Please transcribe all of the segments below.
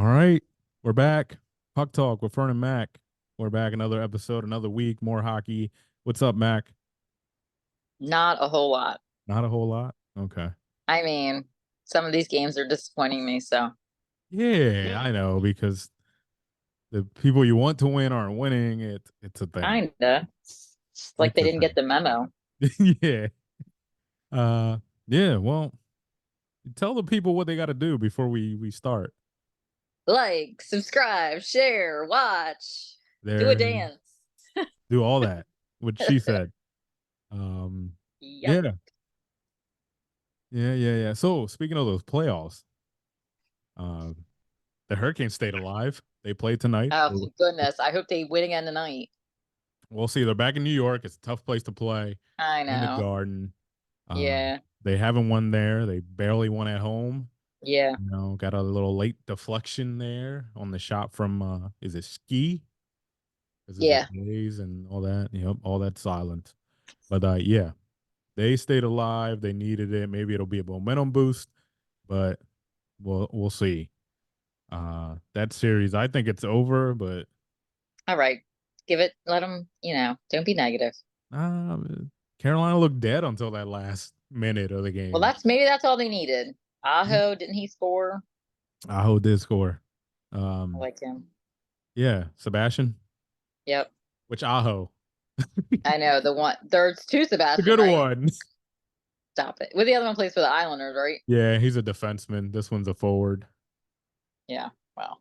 All right, we're back. Puck Talk with Fern and Mac. We're back another episode, another week, more hockey. What's up, Mac? Not a whole lot. Not a whole lot. Okay. I mean, some of these games are disappointing me, so Yeah, I know because the people you want to win aren't winning. It's a thing. kinda. It's like It's they a didn't get thing. the memo. Yeah. Uh yeah, well, tell the people what they got to do before we start. Like, subscribe, share, watch, do a There dance. do all that. What she said. Um Yep. yeah. Yeah. So, speaking of those playoffs, um the Hurricanes stayed alive. They played tonight. Oh, thank goodness. I hope they win again tonight. We'll see. They're back in New York. It's a tough place to play I in the know. Garden. Yeah. They haven't won there. They barely won at home. Yeah. Got a little late deflection there on the shot from is it Ski? Because of the Yeah. days and all that. Yep, all that silent. But yeah, they stayed alive. They needed it. Maybe it'll be a momentum boost, but we'll see. That series, I think it's over, but All right. Give it, let them, don't be negative. uh, Carolina looked dead until that last minute of the Well, game. that's all they needed. Yeah. Aho, didn't he score? Aho did score. I Um, like him. yeah, Sebastian. Yep. Which Aho? I know the one. There's two The Sebastian, good right? one. Stop it. Well, the other one plays for the Islanders, right? Yeah, he's a defenseman. This one's a forward. Yeah. Well,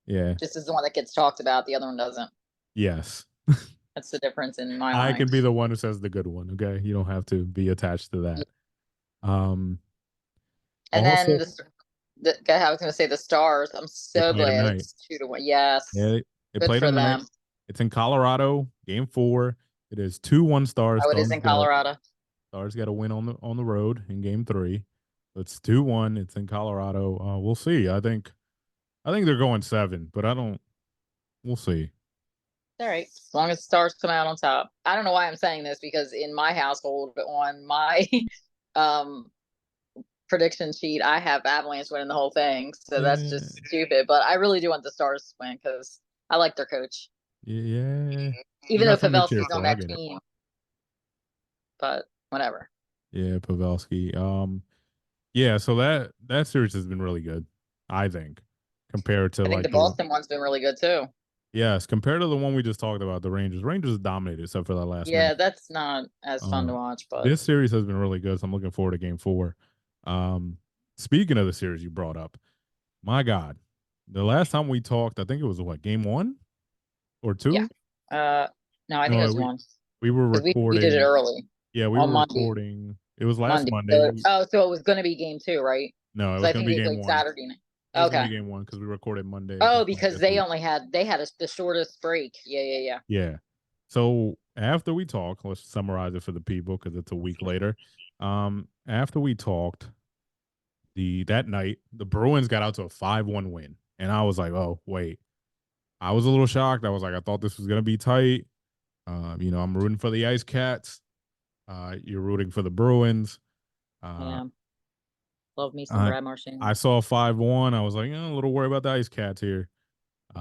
Yeah. just as the one that gets talked about, the other one doesn't. Yes. That's the difference in my I can mind. be the one who says the good one. Okay, you don't have to be attached to Yeah. that. Um. And then Also, I was going to say the Stars. I'm they so play glad tonight. it's 2-1. Yes, Yeah, they good play for tonight. them. It's in Colorado. Game 4. It is 2-1 Stars. Oh, it is in Colorado. Stars got to win on the road in Game 3. So it's 2-1. It's in Colorado. We'll see. I think they're going 7, but I don't. We'll see. All right, as long as the Stars come out on top. I don't know why I'm saying this because in my household, on my um prediction sheet, I have Avalanche winning the whole thing. So that's Yeah, just stupid. But I really do want the Stars to win because I like their coach. yeah. You Even though got something to cheer Pavelski's on for. I that get it. team, but whatever. Yeah, Pavelski. Yeah. So that series has been really good. I think compared to I think like the the Boston one's been really good too. yes, compared to the one we just talked about, the Rangers. Rangers dominated except for that last minute. Yeah, that's not as fun Uh, to watch, but this series has been really good, so I'm looking forward to Game 4. Um, speaking of the series you brought up, my God, the last time we talked, I think it was what Game 1 or yeah. 2. Uh, no, I think it No, was one we were because we did it recording. early Yeah, we on were Monday. recording. It was last Monday. Monday. So it was going to be game two, right? No, it Because was I going to think be they Game played 1. Saturday night. It was going to Okay. be Game 1 because we recorded Monday Oh, this because week. they had the shortest break. Yeah. Yeah. So after we talked, let's summarize it for the people because it's a week later. After we talked, the that night the Bruins got out to a 5-1 win, and I was like, oh wait, I was a little shocked. I was like, I thought this was gonna be tight. I'm rooting for the Ice Cats. You're rooting for the Bruins. Uh, Yeah. Love me some I Brad Marchand. I saw 5-1. I was like, a little worried about the Ice Cats here. They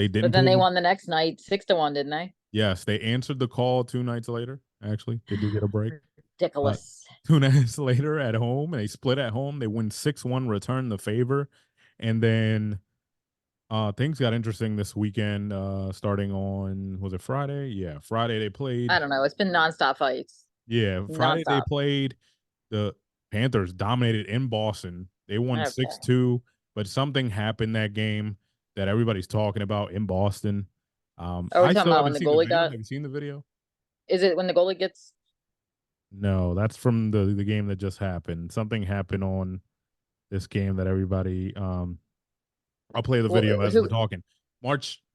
But didn't then pull. they won the next night 6-1, didn't they? Yes, they answered the call 2 nights later. Actually, they did get a break. Uh, Ridiculous. 2 nights later at home, and they split at home. They win 6-1, return the favor, and then things got interesting this weekend. Starting on was it Friday? Yeah, Friday they I played. don't know. It's been nonstop fights. Yeah, Friday they Nonstop. played. The Panthers dominated in Boston. They won Okay. 6-2, but something happened that game that everybody's talking about in Boston. Oh, we're I talking still about when haven't the seen the goalie video. got. Have you seen the video? Is it when the goalie gets? No, that's from the game that just happened. Something happened on this game that everybody I'll play the Well, video as we're who? talking.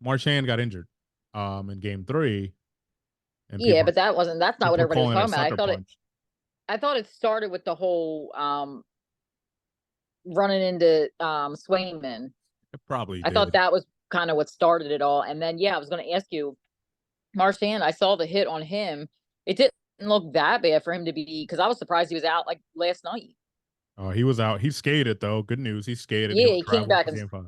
Marchand got injured in game 3 and Yeah, but that wasn't. That's not what people are everybody was calling it a talking about. sucker punch. I thought it started with the whole running into Swayman. It probably I thought did. that was kind of what started it all. And then yeah, I was going to ask you, Marchand. I saw the hit on him. It didn't look that bad for him to be because I was surprised he was out like last night. He was out. He skated though. Good news. He skated. He Yeah, was he came traveling back for and game 5.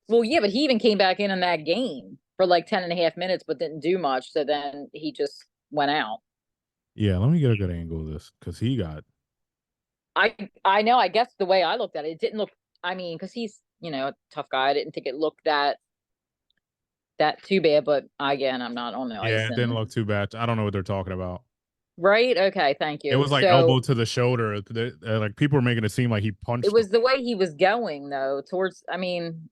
Well, yeah, but he even came back in that game for like 10 and a half minutes, but didn't do much. So then he just went out. Yeah, let me get a good angle of this because he got. I know. I guess the way I looked at it, it didn't look. I mean, because he's a tough guy. I didn't think it looked that too bad. But again, I'm not on the Yeah, ice, it didn't and look too bad. I don't know what they're talking about. right. Okay, thank It you. was like elbow So to the shoulder. Like people were making it seem like he it punched him. was the way he was going though towards. I mean,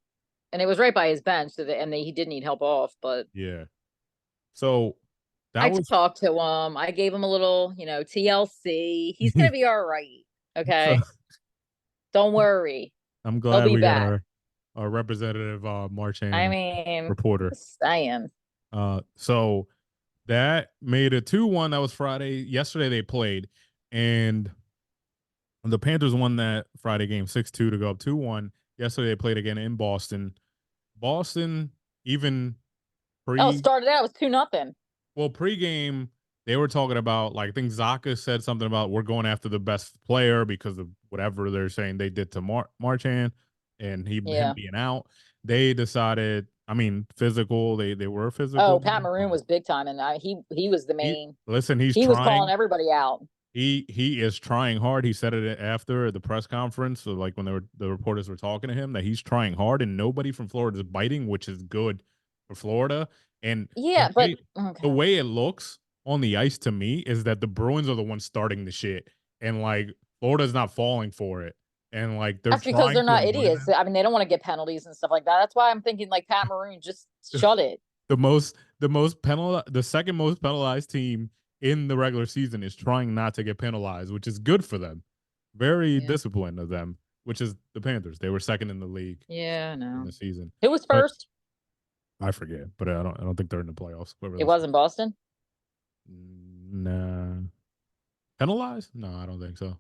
and it was right by his bench, so he did need help off. But Yeah. So that I was. talked to him. I gave him a little, TLC. He's gonna be all right. So Okay, don't worry. I'm He'll glad be we got back. our representative I Marchand mean, reporter. just saying. So that made it 2-1. That was Friday. Yesterday they played, and the Panthers won that Friday game 6-2 to go up 2-1. Yesterday they played again in Boston. Boston, even Oh, it pre started out it was 2-0. well, pregame, they were talking about, like, I think Zaka said something about we're going after the best player because of whatever they're saying they did to Marchand and him Yeah. being out. They decided, I mean, physical. They were Oh, physical. Pat Maroon was big time, and he was the He main. listen. He's He was calling trying. everybody out. He is trying hard. He said it after the press conference, so like when the reporters were talking to him, that he's trying hard, and nobody from Florida is biting, which is good for Florida. And Yeah, but the okay. way it looks on the ice to me is that the Bruins are the ones starting the shit, and like Florida's not falling for it, and like they're That's because trying they're to not annoy idiots. them. I mean, they don't want to get penalties and stuff like that. That's why I'm thinking like Pat Maroon, just shut it. The second most penalized team in the regular season is trying not to get penalized, which is good for them. Very Yeah. disciplined of them, which is the Panthers. They were second in the league Yeah, in no. the season. Who was But first? I forget, but I don't think they're in the playoffs. Whoever It those was in Boston. nah penalized? No, I don't think so.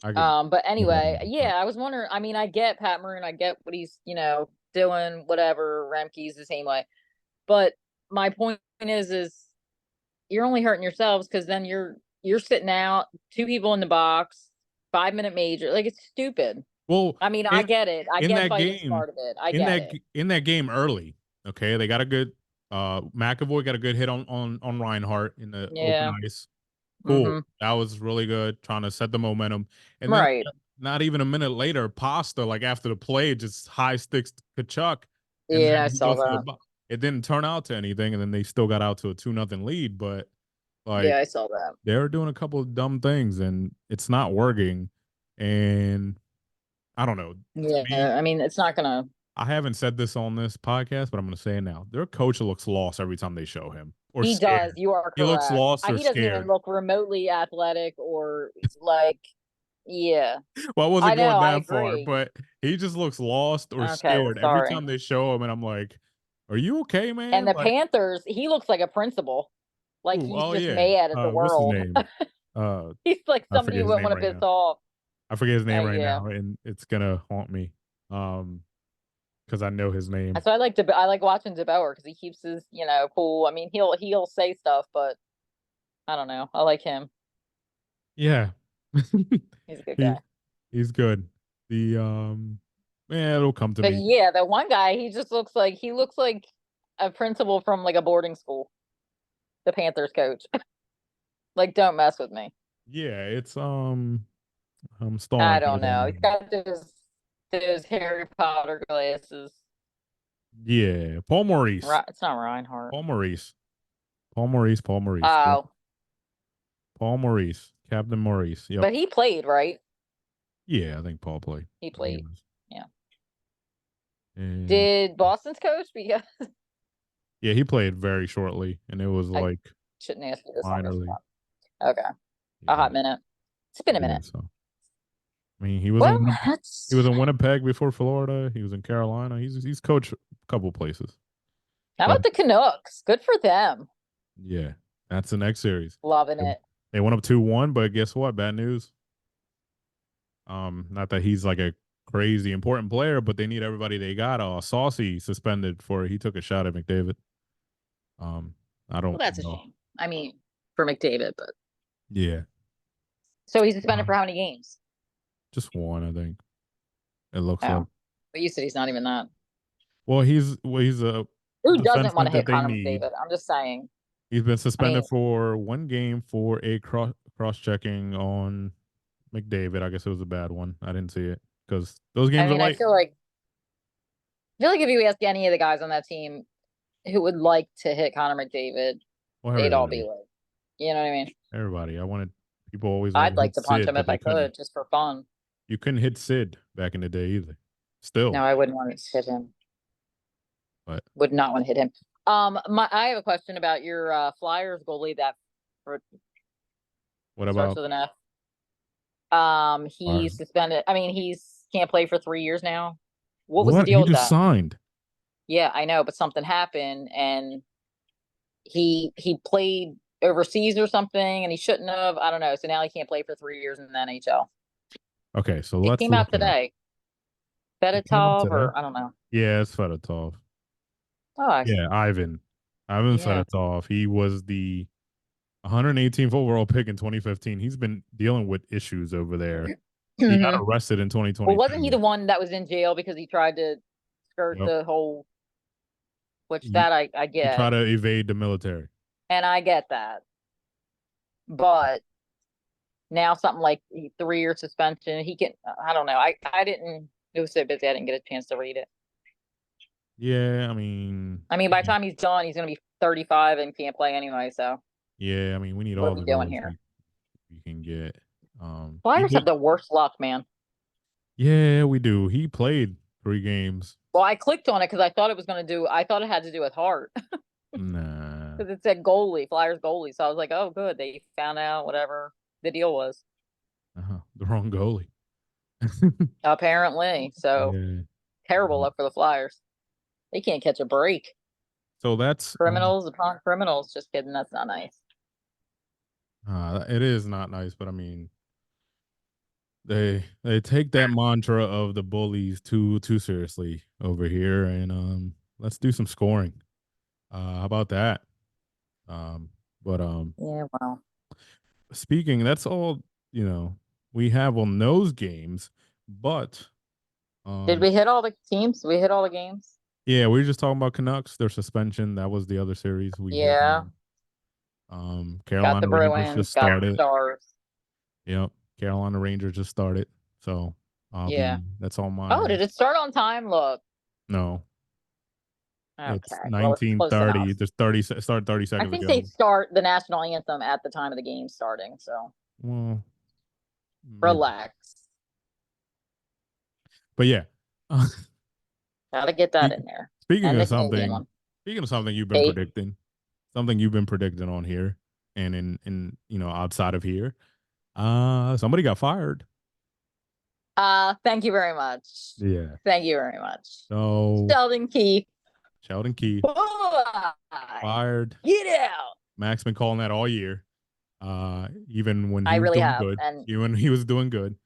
I could But look that anyway, up, but yeah, I was wondering. I mean, I get Pat Maroon. I get what he's, doing, whatever. Remke's the same way. But my point is you're only hurting yourselves because then you're sitting out, two people in the box, 5 minute major. Like it's stupid. well, I mean, I in get it. I in get that fighting game, smart of it. I get it. in that game early, okay, they got a good McAvoy got a good hit on Reinhardt in the open Yeah. ice. Cool. Mm-hmm. That was really good, trying to set the momentum. And then Right. not even a minute later, Pasta, like after the play, just high sticks Kachuk, and Yeah, then I he saw goes for the that. buck. It didn't turn out to anything, and then they still got out to a 2-0 lead. But like Yeah, I saw that. they're doing a couple of dumb things, and it's not working. And I don't know. To Yeah, me, I mean, it's not gonna. I haven't said this on this podcast, but I'm going to say it now. Their coach looks lost every time they show him, or He does. scared. You are He looks correct. lost or He doesn't even scared. look remotely athletic or like. Yeah, Well, I I wasn't know. going I that far, agree. but he just looks lost or Okay, well, scared every sorry. time they show him, and I'm like, "Are you okay, And man?" the Like, Panthers, he looks like a principal. Like ooh, he's oh just yeah, mad at the what's his world. name? Uh, He's like I somebody forget you his wouldn't name want to right piss now. off. I forget his name right Yeah. now, and it's gonna haunt me, because I know his name. So I like watching DeBauer because he keeps his, cool. I mean, he'll say stuff, but I don't know. I like him. Yeah, He's a good he guy. he's good. The man, it'll come to But me. yeah, the one guy, he looks like a principal from like a boarding school. The Panthers coach. Like, don't mess with me. Yeah, it's I'm stalling I for don't it right know. now. He's got those Harry Potter glasses. Yeah, Paul Maurice, Right? It's not Reinhardt. Paul Maurice, Paul Maurice, Paul Maurice. Yep. Oh, Paul Maurice, Captain Maurice. Yep. but he played, right? Yeah, I think Paul played He played. games. Yeah. And Did Boston's coach? Because yeah, he played very shortly, and it was I like shouldn't ask you this on this minorly. spot. Okay. A Yeah, hot minute. It's been a yeah. minute. So I mean, Well, He that's was in Winnipeg before Florida. He was in Carolina. He's coached a couple places. how But about the Canucks? Good for them. yeah, that's the next series. Loving They it. they went up 2-1, but guess what? Bad news. Not that he's like a crazy important player, but they need everybody they got. Saucy suspended for he took a shot at McDavid. Um, I Well, don't that's a know. shame. I mean, for McDavid, but Yeah, so he's suspended for um, how many games? just one. I think it looks like. Oh, but you said he's not even that. Well, he's a Who doesn't want defenseman to that hit they Connor need. McDavid? I'm just saying. He's been I suspended mean, for one game for a cross checking on McDavid. I guess it was a bad one. I didn't see it because those I games are mean, like, I feel like if you ask any of the guys on that team who would like to hit Connor McDavid, well, they'd all be everybody, like, you know what I mean? everybody. I wanted people always wanted I'd to like hit to punch Sid, him but if they I couldn't. could, just for fun. You couldn't hit Sid back in the day either. No, Still, I wouldn't want to hit him. but Would not want to hit him. I have a question about your Flyers goalie that what starts about with an F. our? He's suspended. I mean, he's can't play for 3 years now. What was the What deal he with just that? signed? Yeah, I know, but something happened, and he played overseas or something, and he shouldn't have. I don't know. So now he can't play for 3 years in the NHL. Okay, so It let's came out look it up. today. It came up Fedotov, today. or I don't know. Yeah, it's Fedotov. Oh, Yeah, Ivan yeah. Fedotov. He was the 118th overall pick in 2015. He's been dealing with issues over there. He got Hmm. arrested in Well, wasn't he 2022. the one that was in jail because he tried to skirt Yep. the whole? Which He, that I he get, tried to evade the military. and I get that, but now something like 3 year suspension. He can. I don't know. I didn't. It was so busy. I didn't get a chance to read it. Yeah, I mean, I mean, by the time he's done, he's going to be 35 and can't play anyway. So yeah, I mean, we need what are all we the doing goals here? we can get. He Flyers have did. the worst luck, man. Yeah, we do. He played 3 games. Well, I clicked on it because I thought it was going to do. I thought it had to do with heart Nah, because it said goalie, Flyers goalie. So I was like, oh, good. They found out whatever the deal was. the wrong goalie. Apparently. So Yeah. terrible luck for the Flyers. They can't catch a break. So that's Criminals upon criminals. Just kidding. That's not nice. it is not nice, but I mean, they take that mantra of the bullies too seriously over here, and let's do some scoring. How about that? But Yeah, well. speaking, that's all we have on those games. But Did um, we hit all the teams? We hit all the games? yeah, we were just talking about Canucks, their suspension. That was the other series we hit. Yeah. Got Carolina the Rangers Bruins, just got the started. Stars. Yep, Carolina Rangers just started. So Yeah. that's on Oh, my did it start on time? Look. no. It's Okay. Well, it's close 19:30. enough. There's start 30 I seconds think they ago. start the national anthem at the time of the game starting. So Well, maybe. relax. But yeah. Gotta get that Speak- in there. speaking And of the Canadian something, one. speaking of something you've been Hey. predicting, something you've been predicting on here and in outside of here, somebody got fired. Thank you very much. Yeah. Thank you very much. So Sheldon Keefe. Sheldon Keefe Boy, fired. get out. Mac's been calling that all year. Even when I he was really doing have. good. And Even when he was doing good.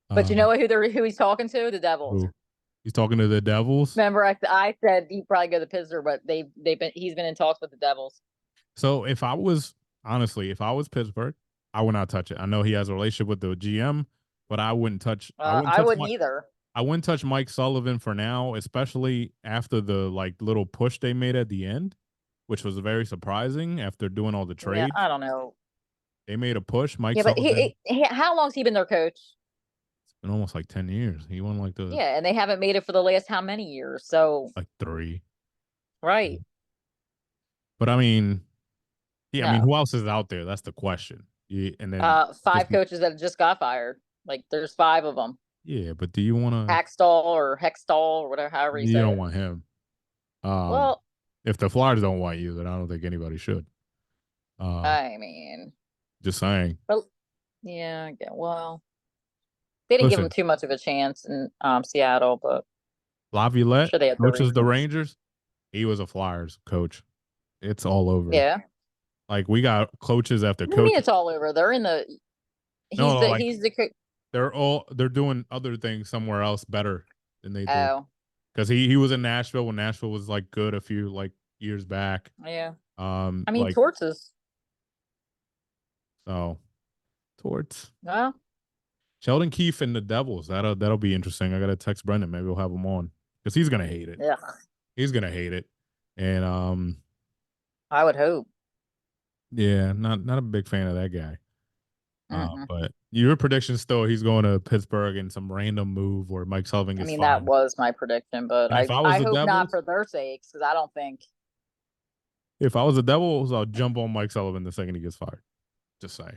but Uh you know what who he's talking to? The Devils. who he's talking to the Devils. Remember, I said he'd probably go to the Pittsburgh, but he's been in talks with the Devils. So if I was honestly, if I was Pittsburgh, I would not touch it. I know he has a relationship with the GM, but I wouldn't touch. I wouldn't I touch wouldn't Mike. either. I wouldn't touch Mike Sullivan for now, especially after the like little push they made at the end, which was very surprising after doing all the Yeah, trades. I don't know. They made a push. Mike Yeah, but Sullivan. how long's he been their coach? It's been almost like 10 years. He won like the Yeah, and they haven't made it for the last how many years? So like three. right. But I mean, yeah, I mean, No. who else is out there? That's the question. Yeah, and then just Five coaches that just got fired. Like there's five of them. yeah, but do you want to? Hackstall or Hextall or whatever, however you You say don't it. want him. Um, Well, if the Flyers don't want you, then I don't think anybody should. Uh, I mean, just saying. but yeah, well, they didn't give him Listen, too much of a chance in Seattle, but I'm Laviolette sure they had their coaches the reasons. Rangers. He was a Flyers coach. It's all over. Yeah. Like we got coaches after What do you mean coaches. it's all over? They're in the No, like he's the they're doing other things somewhere else better than they did. oh, Because he was in Nashville when Nashville was like good a few like years back. yeah. I mean Like Torts is so Torts. well, Sheldon Keefe and the Devils. That'll be interesting. I gotta text Brendan. Maybe we'll have him on because he's gonna hate it. yeah. he's gonna hate it. And I would hope. yeah, not a big fan of that guy. Mm-mm. But your prediction still he's going to Pittsburgh in some random move where Mike Sullivan I gets mean, that fired. was my prediction, but And if I was I the hope not Devils, for their sakes because I don't think. if I was the Devils, I'll jump on Mike Sullivan the second he gets fired. Just say.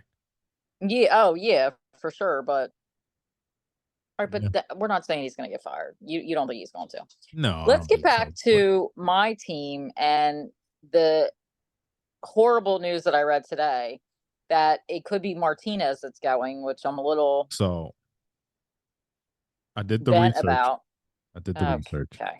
Yeah. Oh, yeah, for sure. But all right, Yeah. but we're not saying he's going to get fired. You don't think he's going to? No, I Let's don't get think back so. But to my team and the horrible news that I read today that it could be Martinez that's going, which I'm a little so I did the bent research. about. I did the research. Okay.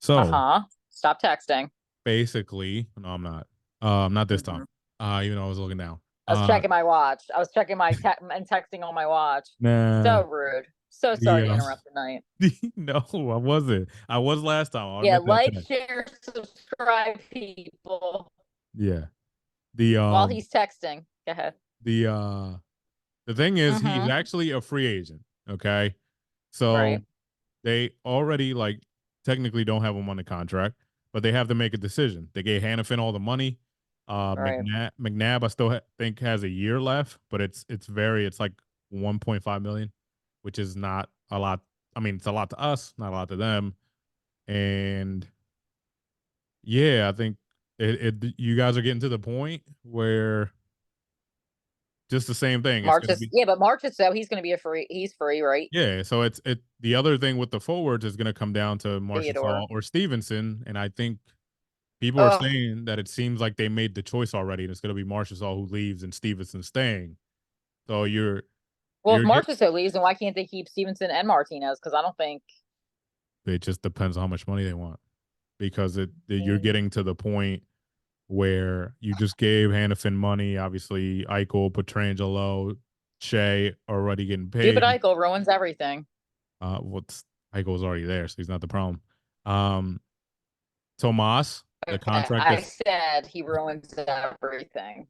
So Stop texting. basically, no, I'm not. Not this time. Mhm. Even though I was looking down. I was checking my watch. I was checking my and texting on my watch. Nah. So rude. So sorry to The interrupt the night. no, I wasn't. I was last time. I'll Yeah, admit that like, today. share, subscribe, people. Yeah. The While he's texting, go ahead. the the thing is he's Mm-hmm. actually a free agent. Okay. So Right. they already like technically don't have him on the contract, but they have to make a decision. They gave Hannafin all the money. Right. McNabb I still think has a year left, but it's like 1.5 million, which is not a lot. I mean, it's a lot to us, not a lot to them. And yeah, I think you guys are getting to the point where just the same thing. It's March going to is be yeah, but March is so he's going to be a free. He's free, right? yeah. So it the other thing with the forwards is going to come down to Theodore. Marchessault or Stevenson, and I think people are Oh, saying that it seems like they made the choice already, and it's going to be Marchessault who leaves and Stevenson staying. So well, if you're get March is so leaves, then why can't they keep Stevenson and Martinez? Because I don't think. it just depends on how much money they want because you're Mm. getting to the point where you just gave Hannafin money. Obviously, Eichel, Petrangelo, Shea already getting Stupid paid. Eichel ruins everything. What's Eichel's already there, so he's not the problem. Um, Tomas, the Okay, contract I that's said he ruins everything.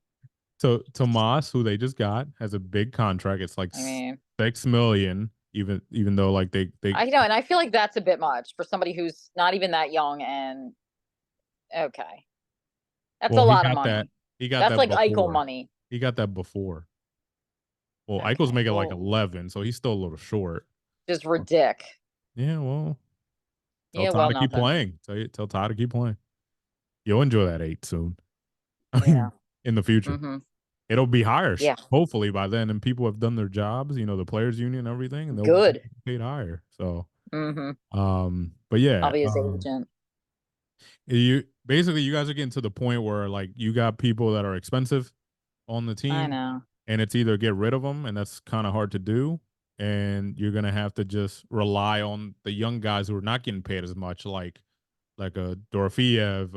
so Tomas, who they just got, has a big contract. It's like I mean, 6 million, even though like they I know, and I feel like that's a bit much for somebody who's not even that young. And okay, that's a well lot of money. he got That's that like Eichel before. money. He got that before. Well, Eichel's Okay, making like well, 11, so he's still a little short. just ridic. Yeah, well, tell Yeah, Todd well, to keep nothing. playing. Tell Todd to keep playing. You'll enjoy that 8 soon. I Yeah. mean, in the future. Mm-hmm. It'll be higher, Yeah. hopefully by then, and people have done their jobs, the players union and everything, and they'll be Good. paid higher. So, Mm-hmm. but I'll yeah, be his agent. you guys are getting to the point where like you got people that are expensive on the I team, know. and it's either get rid of them, and that's kind of hard to do, and you're gonna have to just rely on the young guys who are not getting paid as much, like a Dorofiev,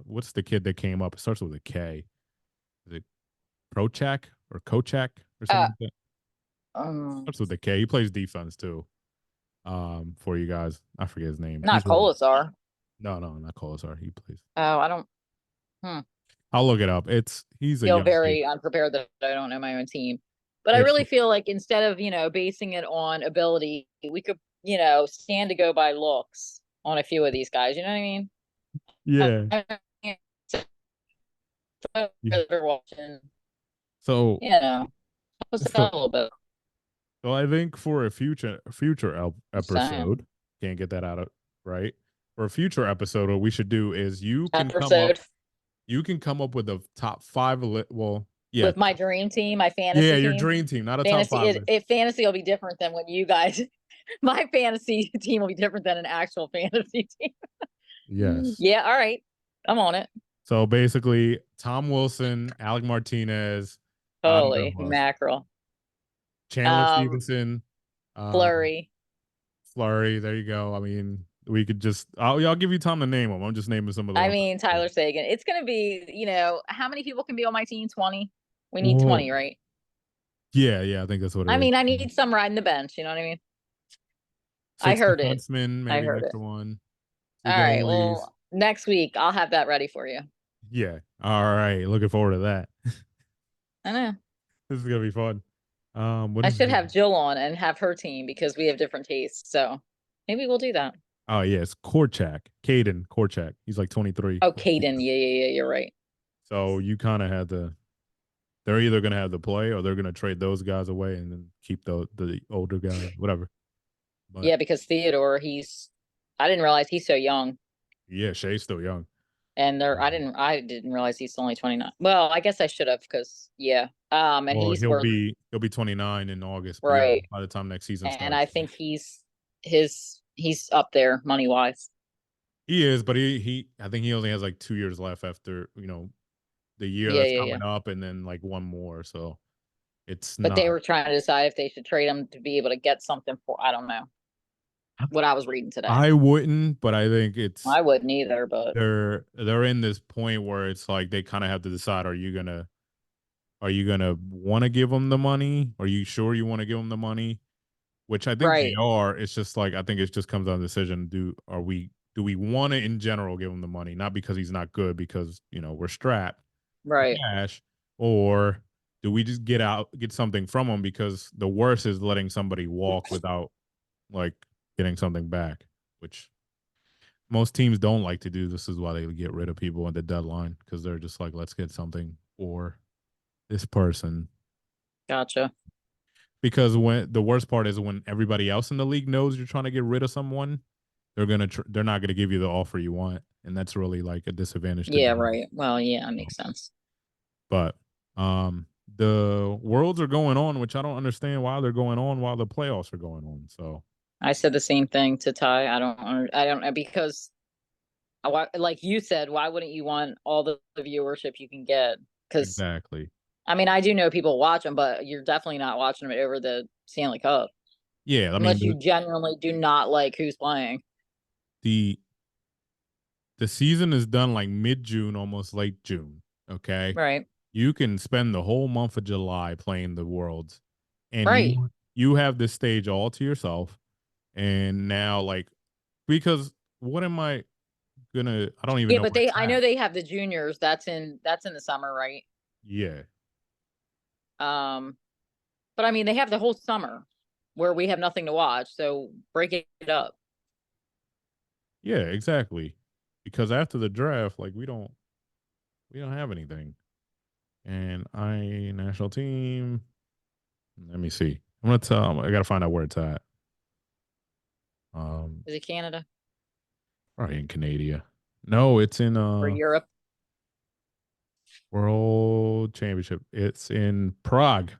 what's the kid that came up? It starts with a K. Is it Prochak or Kochak or Uh, something like that? um, Starts with a K. He plays defense too. For you guys, I forget his name. not He's really Colasar. no, not Colasar. He plays. Oh, I don't hmm, I'll look it up. He's a feel young kid. very unprepared that I don't know my own team. But I It's really feel like instead of, basing it on ability, we could, stand to go by looks on a few of these guys. You know what I mean? yeah. I mean, so Yeah. they're watching, So you know, what's that so a little bit? so I think for a future Just saying. episode, can't get that out of right. For a future episode, what we should do is Episode you can come up with a top five. Well, yeah, with my dream team, my yeah, fantasy your team. dream team, not a top Fantasy, five list. fantasy will be different than what you guys. My fantasy team will be different than an actual fantasy team. Yes. Yeah, all right, I'm on it. So basically, Tom Wilson, Alec Martinez, I don't know Holy who else. mackerel. Chandler Stevenson, uh, Flurry. Flurry. There you go. I mean, we could just I'll give you time to name them. I'm just naming some of the I ones. mean, Tyler Sagan. It's going to be, how many people can be on my team? 20. We need Well, 20, right? yeah, I think that's what it I is. mean, I need some riding the bench. You know what I mean? I Six heard it. defensemen, I maybe an heard it. extra one. Two All right. goalies. Well, next week I'll have that ready for you. Yeah. All right. Looking forward to that. I know. This is gonna be fun. When I is should have Jill on and have her team because we have different tastes. So Maybe we'll do that. Oh yeah, it's Korchak, Caden Korchak. He's like 23. Oh, Caden. Yeah, yeah, yeah. You're right. So you kind of had to. They're either gonna have to play or they're gonna trade those guys away and then keep the older guys, whatever. But Yeah, because Theodore, I didn't realize he's so young. yeah, Shay's still young. And Um, I didn't realize he's only 29. Well, I guess I should have because yeah. And well, he's worth he'll be 29 in August. But yeah, right. by the time next season And starts, I think he's up there money wise. he is. But he I think he only has like 2 years left after the year Yeah, that's yeah, yeah. coming up, and then like one more. So it's But not. they were trying to decide if they should trade him to be able to get something for I don't know what I was reading today. I wouldn't, but I think it's I wouldn't either, but they're in this point where it's like they kind of have to decide: are you gonna want to give them the money? Are you sure you want to give them the money? Which I think they right, are. It's just like I think it just comes down to the decision. Do we want to in general give him the money, not because he's not good, because we're strapped for right. cash, or do we just get something from him because the worst is letting somebody walk without like getting something back, which most teams don't like to do. This is why they get rid of people at the deadline because they're just like, let's get something for this person. Gotcha. Because when the worst part is when everybody else in the league knows you're trying to get rid of someone, they're not gonna give you the offer you want, and that's really like a disadvantage to Yeah, them. right. Well, yeah, that makes sense. But the worlds are going on, which I don't understand why they're going on while the playoffs are going on. So I said the same thing to Ty. I don't know because like you said, why wouldn't you want all the viewership you can get? Because exactly, I mean, I do know people watch them, but you're definitely not watching them over the Stanley Cup yeah. I mean unless you genuinely do not like who's playing. the the season is done like mid June, almost late June. Okay, Right. you can spend the whole month of July playing the worlds, and Right. you have this stage all to yourself. And now, like, because what am I gonna? I don't even Yeah, know but where it's I at. know they have the juniors. That's in the summer, right? Yeah, Um, but I mean, they have the whole summer where we have nothing to watch. So break it up. yeah, exactly. Because after the draft, like we don't have anything. And I national team. Let me see. I'm gonna tell. I gotta find out where it's at. Um, Is it Canada probably in Canada. No, it's in or Europe? World Championship. It's in Prague.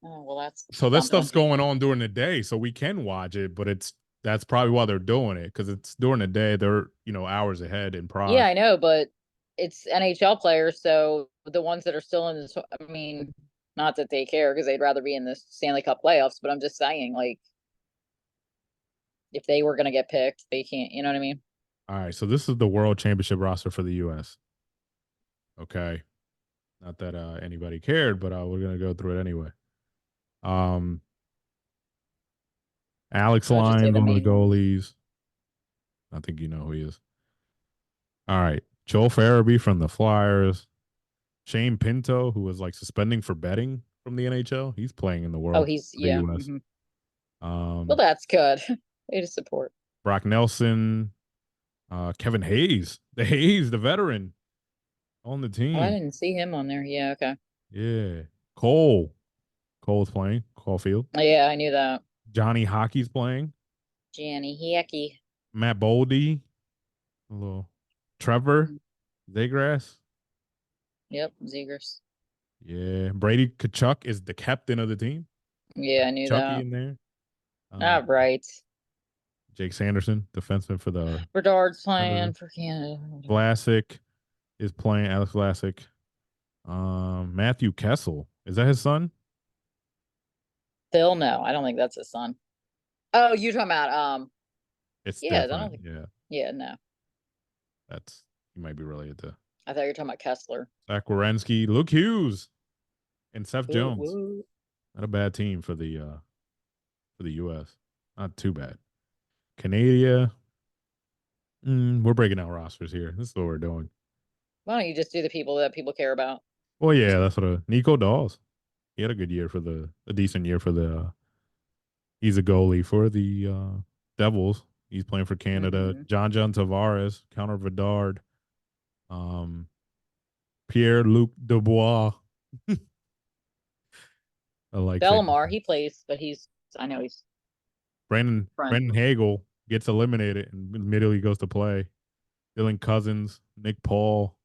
Oh, well, that's So this stuff's something. going on during the day, so we can watch it. But that's probably why they're doing it because it's during the day. They're hours ahead in Prague. Yeah, I know, but it's NHL players, so the ones that are still in this, I mean, not that they care because they'd rather be in the Stanley Cup playoffs, but I'm just saying, like, if they were going to get picked, they can't, you know what I mean? All right, so this is the World Championship roster for the U.S. Okay, not that anybody cared, but we're gonna go through it anyway. Um, Alex I'll just say Lyons, the one of the main ones. goalies. I think you know who he is. All right, Joel Farabee from the Flyers. Shane Pinto, who was like suspending for betting from the NHL, he's playing in the Oh, World for the yeah. U.S. Well, Um, that's good. Way to support. Brock Nelson, Kevin Hayes, the veteran on the Oh, I team. didn't see him on there. Yeah, okay. Yeah, Cole, Cole's playing. Caulfield, Oh, yeah, I knew that. Johnny Hockey's playing. Janny Hickey. Matt Boldy, a little Trevor Mhm. Zegras. Yep, Zegers. Yeah, Brady Kachuk is the captain of the team. Yeah, I knew Chucky that. in there. All Um, right. Jake Sanderson, defenseman for the Bedard's playing Predators. for Canada. Vlasic is playing. Alex Vlasic. Matthew Kessel, is that his son? Phil, no, I don't think that's his son. Oh, you're talking about It's yeah, I different. don't think Yeah, yeah, no. that's he might be related to I thought you were talking about Kessler. Zach Wierenski, Luke Hughes, and Seth Whoa, Jones. whoa. Not a bad team for the U.S. Not too bad. Canada. We're breaking out rosters here. This is what we're doing. Why don't you just do the people that people care about? Well, yeah, that's what Nico Dawes. He had a good year for a decent year for the. He's a goalie for the Devils. He's playing for Canada. Hmm. John Tavares, Counter Bedard, um, Pierre Luc Dubois. I like saying Bellemare, he plays, but I know he's friends Brandon with. Hagel gets eliminated and immediately goes to play. Dylan Cousins, Nick Paul,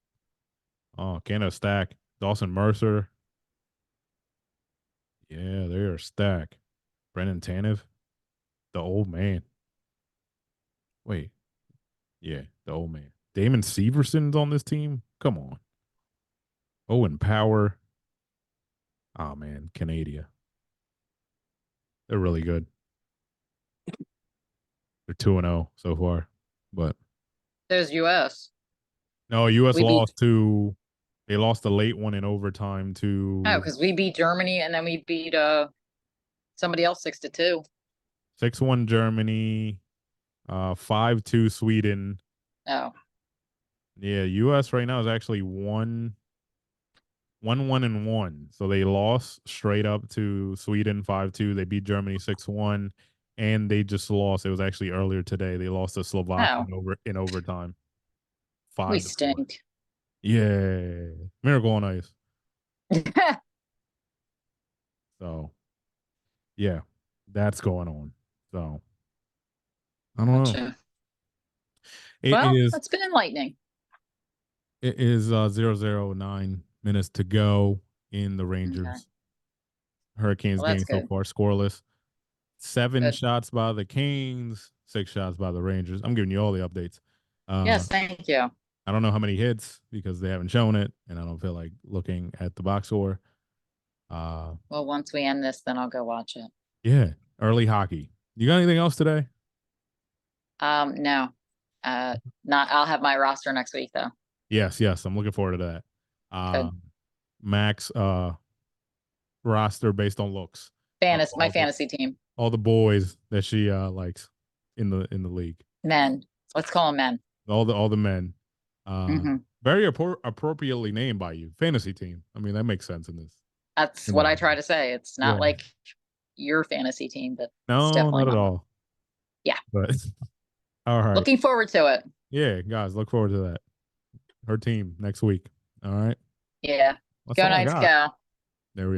Canada stack, Dawson Mercer. Yeah, they are stack. Brendan Tanev, the old man. Wait, yeah, the old man. Damon Severson's on this team. Come on. Owen Power. Oh man, Canada. They're really good. They're 2-0 so far. But There's US. no, US We beat lost to they lost a late one in overtime Oh, to because we beat Germany and then we beat somebody else 6-2. 6-1 Germany, 5-2 Sweden. Oh, Yeah, US right now is actually 1-1-1. So they lost straight up to Sweden 5-2. They beat Germany 6-1. And they just lost. It was actually earlier today. They lost to Slovakia oh, in overtime. we 5-4. stink. Yeah. Miracle on ice. So yeah, that's going on. So I don't know. Gotcha. It Well, is that's been enlightening. it is 009 minutes to go in the Okay. Rangers Hurricanes Well, that's game so good. far. Scoreless. 7 Good. shots by the Canes, 6 shots by the Rangers. I'm giving you all the updates. Yes, thank you. I don't know how many hits because they haven't shown it, and I don't feel like looking at the box score. Well, once we end this, then I'll go watch it. Yeah, early hockey. You got anything else today? No. Not I'll have my roster next week though. Yes, yes. I'm looking forward to that. Good. Max roster based on looks of My fantasy team. all the boys that she likes in the league. Men. Let's call them men. All the men. Uh, Hmm. very appropriately named by you. Fantasy team. I mean, that makes sense in this. That's In what this. I try to say. It's Yeah. not like your fantasy team, but it's No, definitely not at mine. all. Yeah. But all right. Looking forward to it. Yeah, guys, look forward to that. Her team next week. All right. Yeah. That's Go all I Knights, got. go. There we